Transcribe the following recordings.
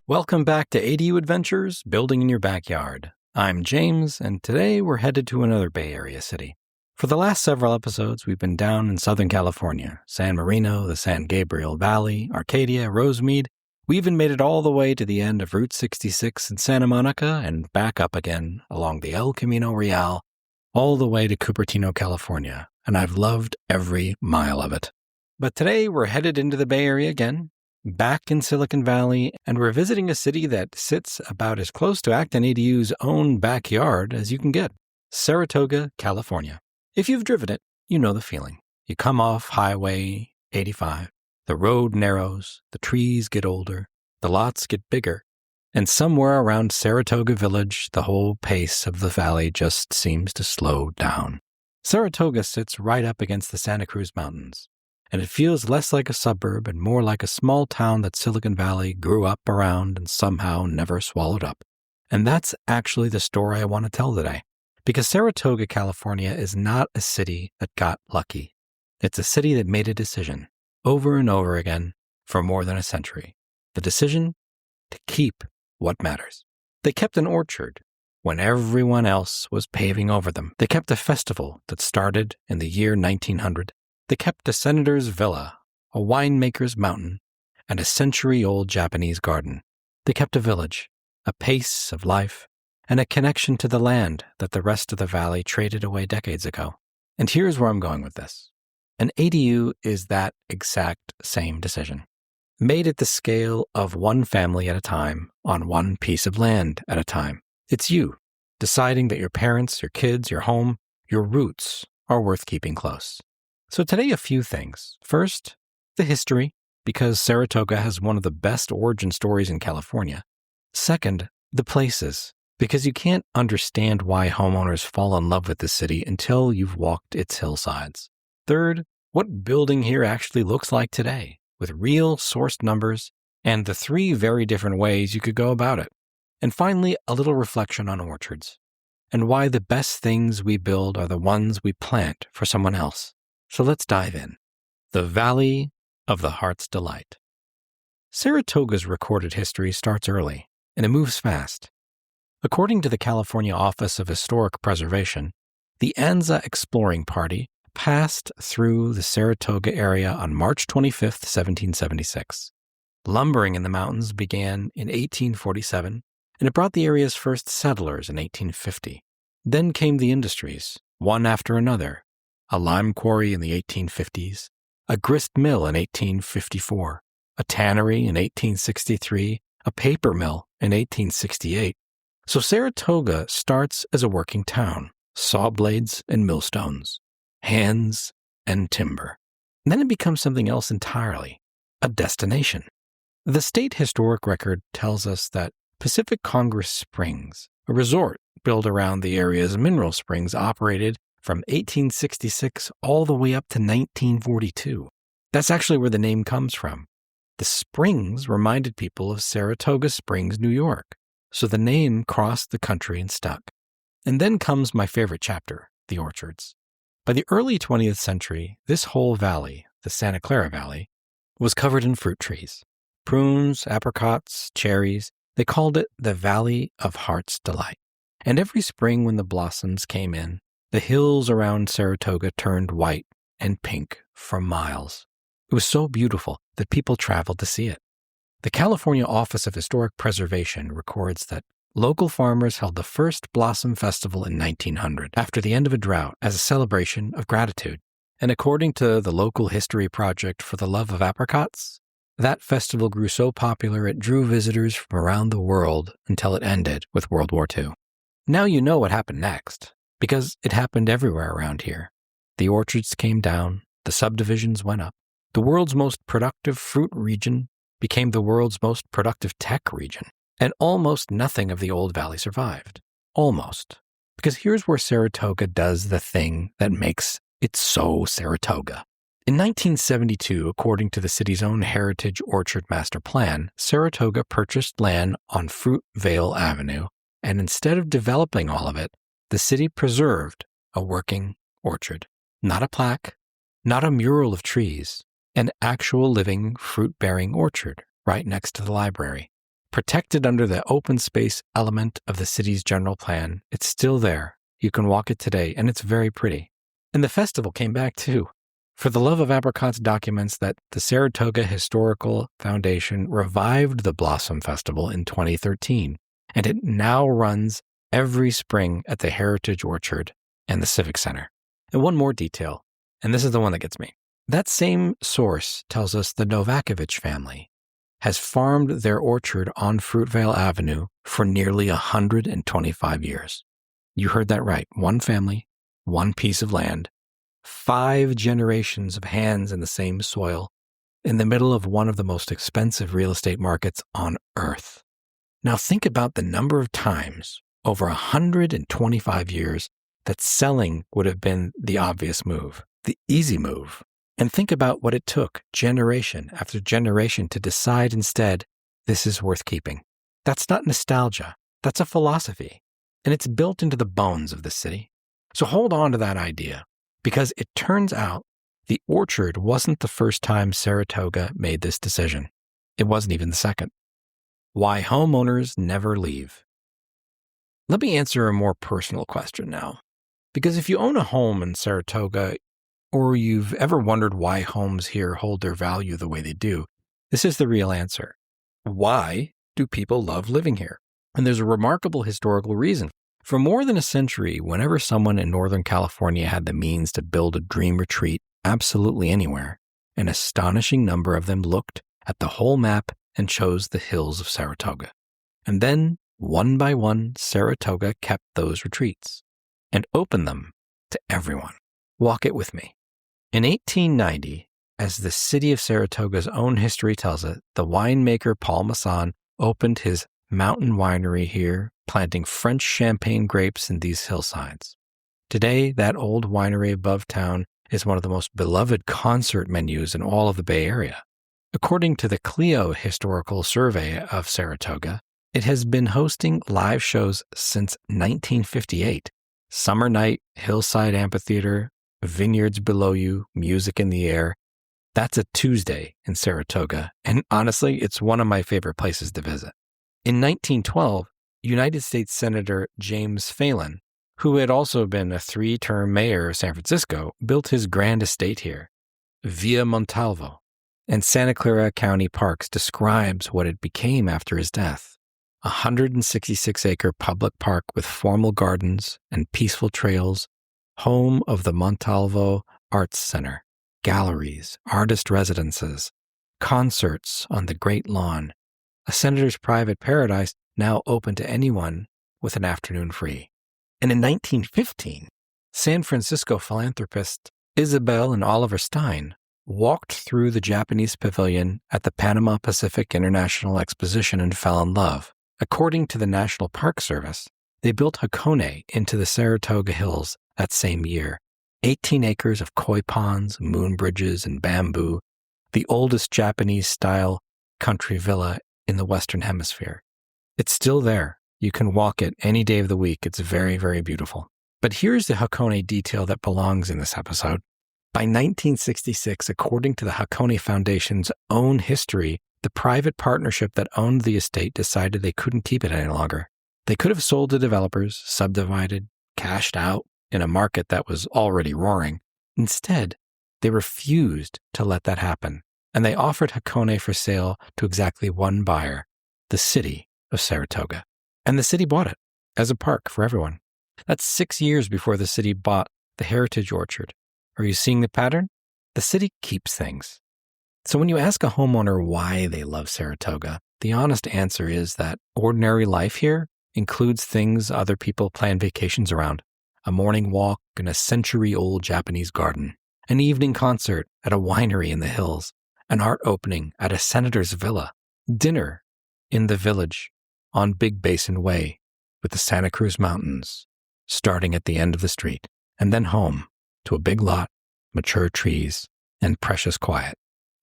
Welcome back to ADU Adventures, Building in Your Backyard. I'm James, and today we're headed to another Bay Area city. For the last several episodes, we've been down in Southern California, San Marino, the San Gabriel Valley, Arcadia, Rosemead. We even made it all the way to the end of Route 66 in Santa Monica and back up again along the El Camino Real, all the way to Cupertino, California, and I've loved every mile of it. But today we're headed into the Bay Area again, back in Silicon Valley, and we're visiting a city that sits about as close to Acton ADU's own backyard as you can get, Saratoga, California. If you've driven it, you know the feeling. You come off Highway 85, the road narrows, the trees get older, the lots get bigger, and somewhere around Saratoga Village, the whole pace of the valley just seems to slow down. Saratoga sits right up against the Santa Cruz Mountains, and it feels less like a suburb and more like a small town that Silicon Valley grew up around and somehow never swallowed up. And that's actually the story I want to tell today. Because Saratoga, California is not a city that got lucky. It's a city that made a decision over and over again for more than a century. The decision to keep what matters. They kept an orchard when everyone else was paving over them. They kept a festival that started in the year 1900. They kept a senator's villa, a winemaker's mountain, and a century-old Japanese garden. They kept a village, a pace of life, and a connection to the land that the rest of the valley traded away decades ago. And here's where I'm going with this. An ADU is that exact same decision, made at the scale of one family at a time on one piece of land at a time. It's you deciding that your parents, your kids, your home, your roots are worth keeping close. So today, a few things. First, the history, because Saratoga has one of the best origin stories in California. Second, the places, because you can't understand why homeowners fall in love with the city until you've walked its hillsides. Third, what building here actually looks like today, with real sourced numbers and the three very different ways you could go about it. And finally, a little reflection on orchards, and why the best things we build are the ones we plant for someone else. So let's dive in. The Valley of the Heart's Delight. Saratoga's recorded history starts early, and it moves fast. According to the California Office of Historic Preservation, the Anza exploring party passed through the Saratoga area on March 25, 1776. Lumbering in the mountains began in 1847, and it brought the area's first settlers in 1850. Then came the industries, one after another. A lime quarry in the 1850s, a grist mill in 1854, a tannery in 1863, a paper mill in 1868. So Saratoga starts as a working town, saw blades and millstones, hands and timber. And then it becomes something else entirely, a destination. The state historic record tells us that Pacific Congress Springs, a resort built around the area's mineral springs, operated from 1866 all the way up to 1942. That's actually where the name comes from. The springs reminded people of Saratoga Springs, New York, so the name crossed the country and stuck. And then comes my favorite chapter, the orchards. By the early 20th century, this whole valley, the Santa Clara Valley, was covered in fruit trees. Prunes, apricots, cherries. They called it the Valley of Heart's Delight. And every spring when the blossoms came in, the hills around Saratoga turned white and pink for miles. It was so beautiful that people traveled to see it. The California Office of Historic Preservation records that local farmers held the first Blossom Festival in 1900 after the end of a drought as a celebration of gratitude. And according to the local history project For the Love of Apricots, that festival grew so popular it drew visitors from around the world until it ended with World War II. Now you know what happened next, because it happened everywhere around here. The orchards came down, the subdivisions went up. The world's most productive fruit region became the world's most productive tech region, and almost nothing of the old valley survived. Almost. Because here's where Saratoga does the thing that makes it so Saratoga. In 1972, according to the city's own Heritage Orchard Master Plan, Saratoga purchased land on Fruitvale Avenue, and instead of developing all of it, the city preserved a working orchard. Not a plaque, not a mural of trees, an actual living fruit-bearing orchard right next to the library. Protected under the open space element of the city's general plan, it's still there. You can walk it today, and it's very pretty. And the festival came back too. For the Love of Apricots documents that the Saratoga Historical Foundation revived the Blossom Festival in 2013, and it now runs every spring at the Heritage Orchard and the Civic Center. And one more detail, and this is the one that gets me. That same source tells us the Novakovich family has farmed their orchard on Fruitvale Avenue for nearly 125 years. You heard that right. One family, one piece of land, 5 generations of hands in the same soil, in the middle of one of the most expensive real estate markets on earth. Now think about the number of times over 125 years that selling would have been the obvious move, the easy move. And think about what it took generation after generation to decide instead, this is worth keeping. That's not nostalgia. That's a philosophy. And it's built into the bones of the city. So hold on to that idea, because it turns out the orchard wasn't the first time Saratoga made this decision. It wasn't even the second. Why homeowners never leave. Let me answer a more personal question now. Because if you own a home in Saratoga, or you've ever wondered why homes here hold their value the way they do, this is the real answer. Why do people love living here? And there's a remarkable historical reason. For more than a century, whenever someone in Northern California had the means to build a dream retreat absolutely anywhere, an astonishing number of them looked at the whole map and chose the hills of Saratoga. And then, one by one, Saratoga kept those retreats and opened them to everyone. Walk it with me. In 1890, as the city of Saratoga's own history tells it, the winemaker Paul Masson opened his mountain winery here, planting French champagne grapes in these hillsides. Today, that old winery above town is one of the most beloved concert venues in all of the Bay Area. According to the Clio Historical Survey of Saratoga, it has been hosting live shows since 1958. Summer night, hillside amphitheater, vineyards below you, music in the air. That's a Tuesday in Saratoga, and honestly, it's one of my favorite places to visit. In 1912, United States Senator James Phelan, who had also been a 3-term mayor of San Francisco, built his grand estate here, Via Montalvo, and Santa Clara County Parks describes what it became after his death. A 166-acre public park with formal gardens and peaceful trails, home of the Montalvo Arts Center, galleries, artist residences, concerts on the Great Lawn, a senator's private paradise now open to anyone with an afternoon free. And in 1915, San Francisco philanthropist Isabel and Oliver Stein walked through the Japanese pavilion at the Panama Pacific International Exposition and fell in love. According to the National Park Service, they built Hakone into the Saratoga Hills that same year. 18 acres of koi ponds, moon bridges, and bamboo, the oldest Japanese-style country villa in the Western Hemisphere. It's still there. You can walk it any day of the week. It's very, very beautiful. But here's the Hakone detail that belongs in this episode. By 1966, according to the Hakone Foundation's own history, the private partnership that owned the estate decided they couldn't keep it any longer. They could have sold to developers, subdivided, cashed out in a market that was already roaring. Instead, they refused to let that happen, and they offered Hakone for sale to exactly one buyer, the city of Saratoga. And the city bought it as a park for everyone. That's 6 years before the city bought the Heritage Orchard. Are you seeing the pattern? The city keeps things. So when you ask a homeowner why they love Saratoga, the honest answer is that ordinary life here includes things other people plan vacations around. A morning walk in a century-old Japanese garden, an evening concert at a winery in the hills, an art opening at a senator's villa, dinner in the village on Big Basin Way with the Santa Cruz Mountains starting at the end of the street, and then home to a big lot, mature trees, and precious quiet.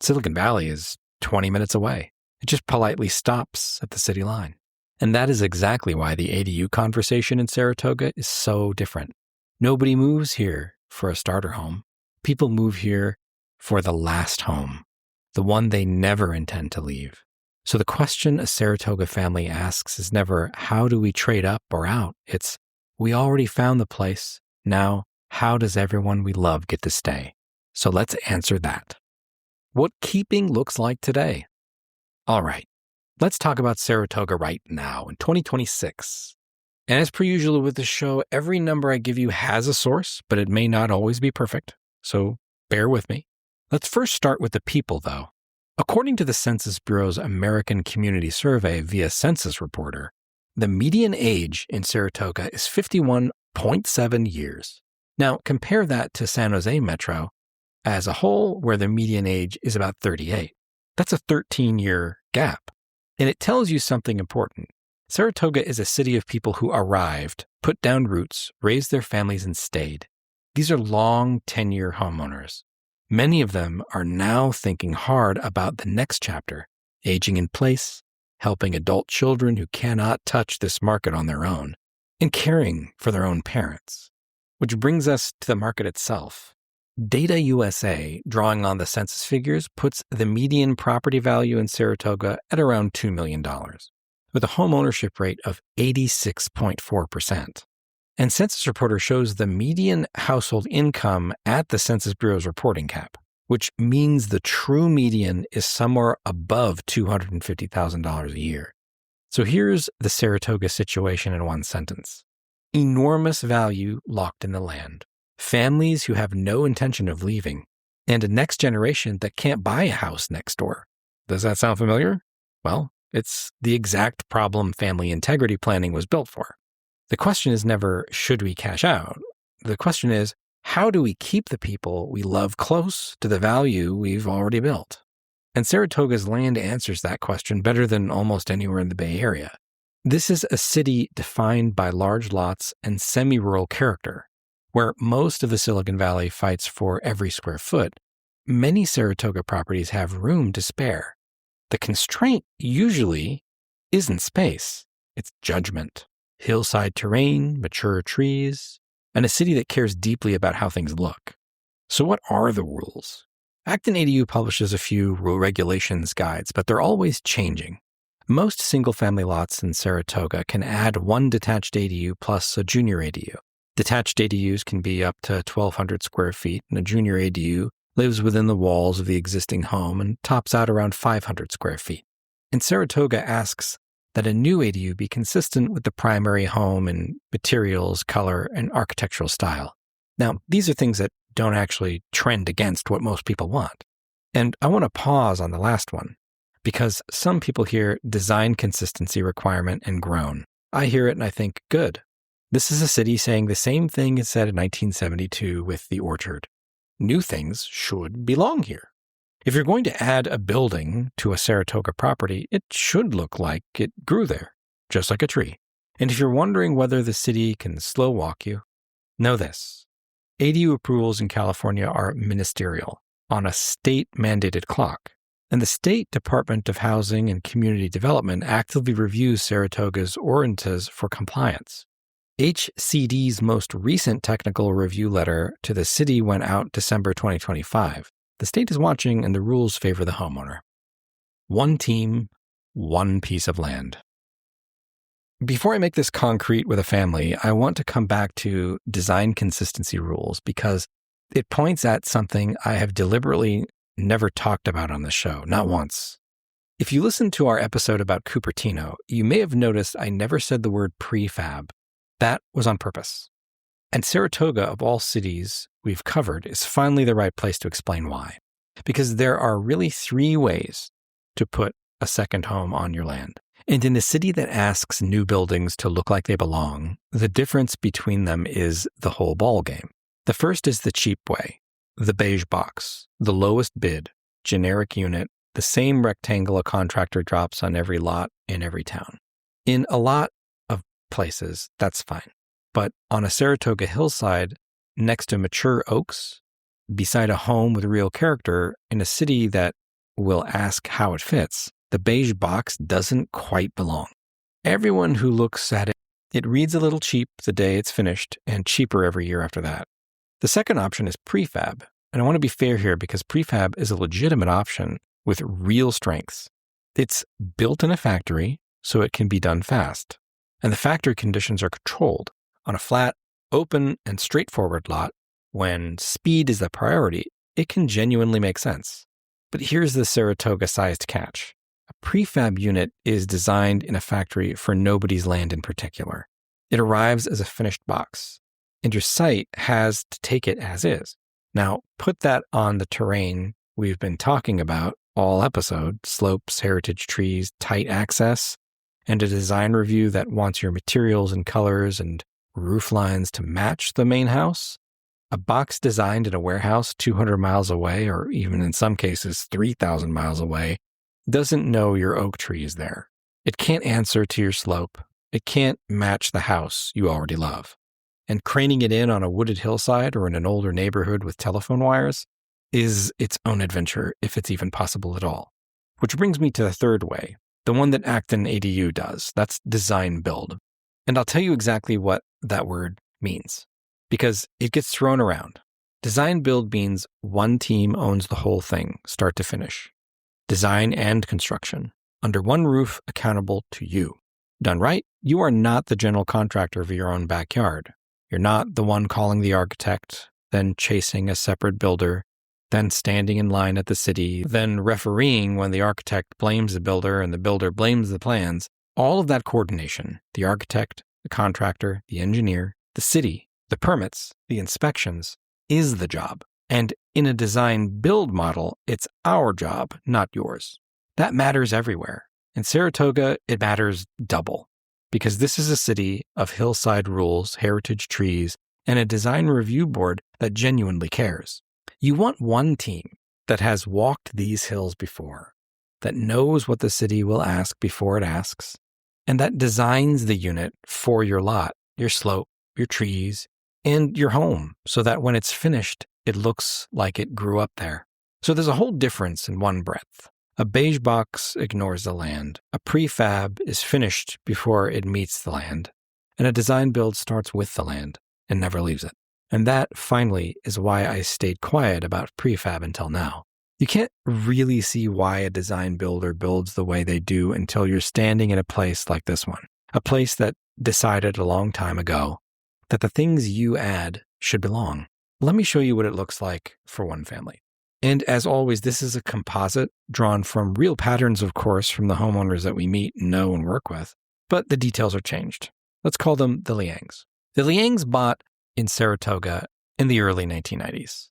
Silicon Valley is 20 minutes away. It just politely stops at the city line. And that is exactly why the ADU conversation in Saratoga is so different. Nobody moves here for a starter home. People move here for the last home, the one they never intend to leave. So the question a Saratoga family asks is never, how do we trade up or out? It's, we already found the place. Now, how does everyone we love get to stay? So let's answer that. What keeping looks like today. All right, let's talk about Saratoga right now in 2026. And as per usual with the show, every number I give you has a source, but it may not always be perfect. So bear with me. Let's first start with the people, though. According to the Census Bureau's American Community Survey via Census Reporter, the median age in Saratoga is 51.7 years. Now, compare that to San Jose Metro as a whole, where the median age is about 38. That's a 13-year gap. And it tells you something important. Saratoga is a city of people who arrived, put down roots, raised their families, and stayed. These are long-tenure homeowners. Many of them are now thinking hard about the next chapter, aging in place, helping adult children who cannot touch this market on their own, and caring for their own parents. Which brings us to the market itself. Data USA, drawing on the census figures, puts the median property value in Saratoga at around $2 million, with a home ownership rate of 86.4%. And Census Reporter shows the median household income at the Census Bureau's reporting cap, which means the true median is somewhere above $250,000 a year. So here's the Saratoga situation in one sentence. Enormous value locked in the land, families who have no intention of leaving, and a next generation that can't buy a house next door. Does that sound familiar? Well, it's the exact problem family integrity planning was built for. The question is never, should we cash out? The question is, how do we keep the people we love close to the value we've already built? And Saratoga's land answers that question better than almost anywhere in the Bay Area. This is a city defined by large lots and semi-rural character, where most of the Silicon Valley fights for every square foot. Many Saratoga properties have room to spare. The constraint usually isn't space, it's judgment. Hillside terrain, mature trees, and a city that cares deeply about how things look. So what are the rules? Acton ADU publishes a few rule regulations guides, but they're always changing. Most single-family lots in Saratoga can add one detached ADU plus a junior ADU. Detached ADUs can be up to 1,200 square feet, and a junior ADU lives within the walls of the existing home and tops out around 500 square feet. And Saratoga asks that a new ADU be consistent with the primary home in materials, color, and architectural style. Now, these are things that don't actually trend against what most people want. And I want to pause on the last one, because some people hear design consistency requirement and groan. I hear it and I think, good. This is a city saying the same thing it said in 1972 with the Orchard. New things should belong here. If you're going to add a building to a Saratoga property, it should look like it grew there, just like a tree. And if you're wondering whether the city can slow walk you, know this. ADU approvals in California are ministerial, on a state-mandated clock. And the State Department of Housing and Community Development actively reviews Saratoga's ordinances for compliance. HCD's most recent technical review letter to the city went out December 2025. The state is watching and the rules favor the homeowner. One team, one piece of land. Before I make this concrete with a family, I want to come back to design consistency rules because it points at something I have deliberately never talked about on the show, not once. If you listened to our episode about Cupertino, you may have noticed I never said the word prefab. That was on purpose. And Saratoga, of all cities we've covered, is finally the right place to explain why. Because there are really three ways to put a second home on your land. And in a city that asks new buildings to look like they belong, the difference between them is the whole ballgame. The first is the cheap way, the beige box, the lowest bid, generic unit, the same rectangle a contractor drops on every lot in every town. In a lot of places, that's fine. But on a Saratoga hillside, next to mature oaks, beside a home with real character, in a city that will ask how it fits, the beige box doesn't quite belong. Everyone who looks at it, it reads a little cheap the day it's finished and cheaper every year after that. The second option is prefab. And I want to be fair here because prefab is a legitimate option with real strengths. It's built in a factory so it can be done fast. And the factory conditions are controlled. On a flat, open, and straightforward lot, when speed is the priority, it can genuinely make sense. But here's the Saratoga-sized catch. A prefab unit is designed in a factory for nobody's land in particular. It arrives as a finished box, and your site has to take it as is. Now, put that on the terrain we've been talking about all episode, slopes, heritage trees, tight access, and a design review that wants your materials and colors and roof lines to match the main house. A box designed in a warehouse 200 miles away, or even in some cases 3,000 miles away, doesn't know your oak tree is there. It can't answer to your slope. It can't match the house you already love. And craning it in on a wooded hillside or in an older neighborhood with telephone wires is its own adventure, if it's even possible at all. Which brings me to the third way, the one that Acton ADU does. That's design build. And I'll tell you exactly what that word means, because it gets thrown around. Design build means one team owns the whole thing, start to finish. Design and construction, under one roof, accountable to you. Done right, you are not the general contractor of your own backyard. You're not the one calling the architect, then chasing a separate builder, then standing in line at the city, then refereeing when the architect blames the builder and the builder blames the plans. All of that coordination, the architect, the contractor, the engineer, the city, the permits, the inspections, is the job. And in a design build model, it's our job, not yours. That matters everywhere. In Saratoga, it matters double, because this is a city of hillside rules, heritage trees, and a design review board that genuinely cares. You want one team that has walked these hills before, that knows what the city will ask before it asks, and that designs the unit for your lot, your slope, your trees, and your home, so that when it's finished, it looks like it grew up there. So there's a whole difference in one breath. A beige box ignores the land. A prefab is finished before it meets the land. And a design build starts with the land and never leaves it. And that, finally, is why I stayed quiet about prefab until now. You can't really see why a design builder builds the way they do until you're standing in a place like this one. A place that decided a long time ago that the things you add should belong. Let me show you what it looks like for one family. And as always, this is a composite drawn from real patterns, of course, from the homeowners that we meet, know, and work with. But the details are changed. Let's call them the Liangs. The Liangs bought in Saratoga in the early 1990s.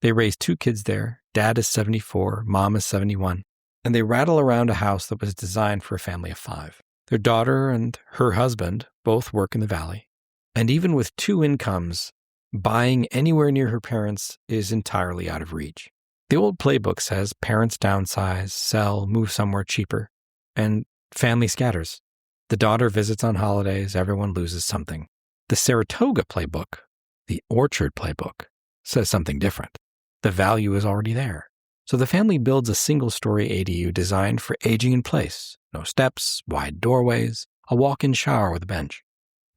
They raised 2 kids there. Dad is 74, mom is 71. And they rattle around a house that was designed for a family of 5. Their daughter and her husband both work in the valley. And even with 2 incomes, buying anywhere near her parents is entirely out of reach. The old playbook says parents downsize, sell, move somewhere cheaper, and family scatters. The daughter visits on holidays, everyone loses something. The Saratoga playbook, the orchard playbook, says something different. The value is already there. So the family builds a single-story ADU designed for aging in place. No steps, wide doorways, a walk-in shower with a bench.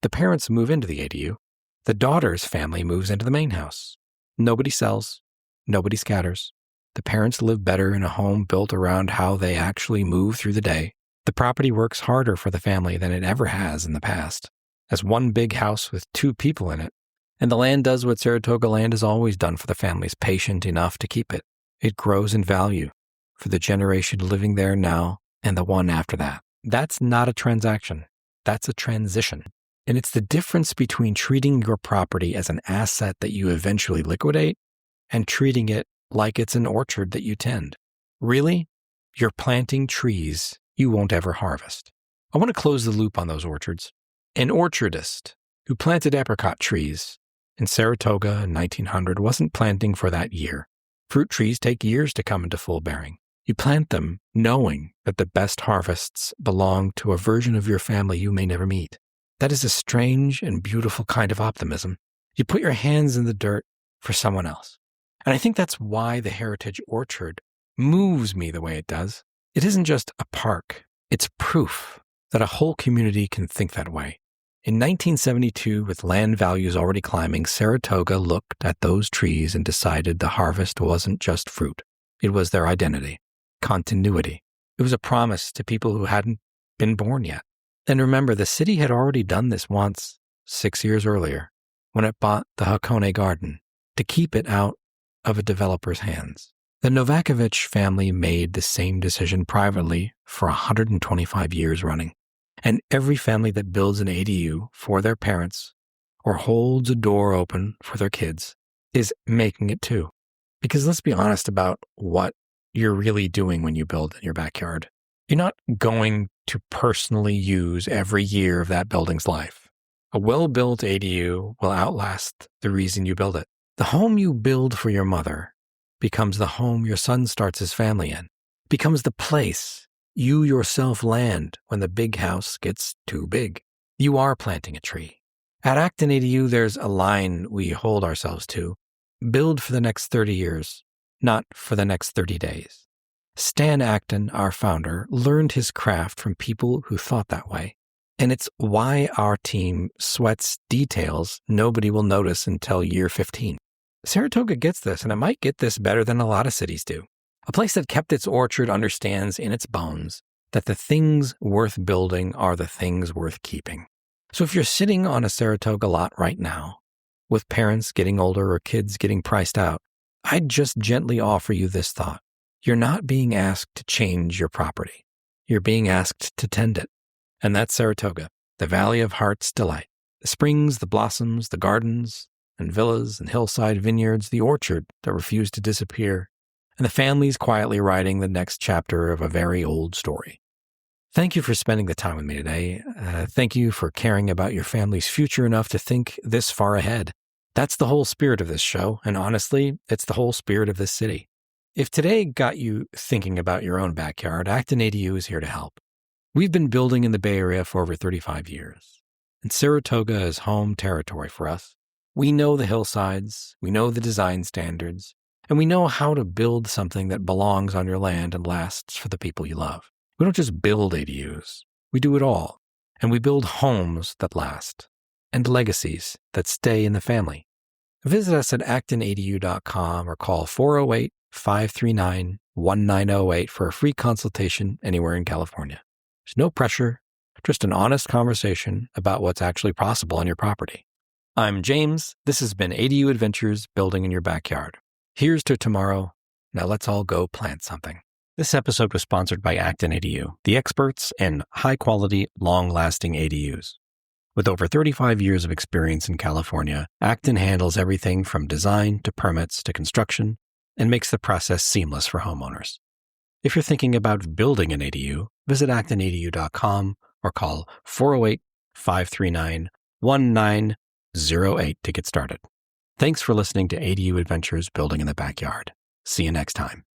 The parents move into the ADU. The daughter's family moves into the main house. Nobody sells. Nobody scatters. The parents live better in a home built around how they actually move through the day. The property works harder for the family than it ever has in the past, as one big house with 2 people in it. And the land does what Saratoga land has always done for the families, patient enough to keep it. It grows in value for the generation living there now and the one after that. That's not a transaction. That's a transition. And it's the difference between treating your property as an asset that you eventually liquidate and treating it like it's an orchard that you tend. Really, you're planting trees you won't ever harvest. I want to close the loop on those orchards. An orchardist who planted apricot trees in Saratoga in 1900 wasn't planting for that year. Fruit trees take years to come into full bearing. You plant them knowing that the best harvests belong to a version of your family you may never meet. That is a strange and beautiful kind of optimism. You put your hands in the dirt for someone else. And I think that's why the heritage orchard moves me the way it does. It isn't just a park. It's proof that a whole community can think that way. In 1972, with land values already climbing, Saratoga looked at those trees and decided the harvest wasn't just fruit. It was their identity, continuity. It was a promise to people who hadn't been born yet. And remember, the city had already done this once, 6 years earlier, when it bought the Hakone Garden to keep it out of a developer's hands. The Novakovich family made the same decision privately for 125 years running. And every family that builds an ADU for their parents or holds a door open for their kids is making it too. Because let's be honest about what you're really doing when you build in your backyard. You're not going to personally use every year of that building's life. A well-built ADU will outlast the reason you build it. The home you build for your mother becomes the home your son starts his family in, becomes the place you yourself land when the big house gets too big. You are planting a tree. At Acton ADU, there's a line we hold ourselves to. Build for the next 30 years, not for the next 30 days. Stan Acton, our founder, learned his craft from people who thought that way. And it's why our team sweats details nobody will notice until year 15. Saratoga gets this, and it might get this better than a lot of cities do. A place that kept its orchard understands in its bones that the things worth building are the things worth keeping. So if you're sitting on a Saratoga lot right now, with parents getting older or kids getting priced out, I'd just gently offer you this thought. You're not being asked to change your property. You're being asked to tend it. And that's Saratoga, the Valley of Heart's delight. The springs, the blossoms, the gardens, and villas and hillside vineyards, the orchard that refused to disappear, and the families quietly writing the next chapter of a very old story. Thank you for spending the time with me today. Thank you for caring about your family's future enough to think this far ahead. That's the whole spirit of this show, and honestly, it's the whole spirit of this city. If today got you thinking about your own backyard, Acton ADU is here to help. We've been building in the Bay Area for over 35 years, and Saratoga is home territory for us. We know the hillsides, we know the design standards, and we know how to build something that belongs on your land and lasts for the people you love. We don't just build ADUs, we do it all, and we build homes that last, and legacies that stay in the family. Visit us at actonadu.com or call 408-539-1908 for a free consultation anywhere in California. There's no pressure, just an honest conversation about what's actually possible on your property. I'm James. This has been ADU Adventures Building in Your Backyard. Here's to tomorrow. Now let's all go plant something. This episode was sponsored by Acton ADU, the experts in high-quality, long-lasting ADUs. With over 35 years of experience in California, Acton handles everything from design to permits to construction and makes the process seamless for homeowners. If you're thinking about building an ADU, visit actonadu.com or call 408-539-1908 to get started. Thanks for listening to ADU Adventures Building in the Backyard. See you next time.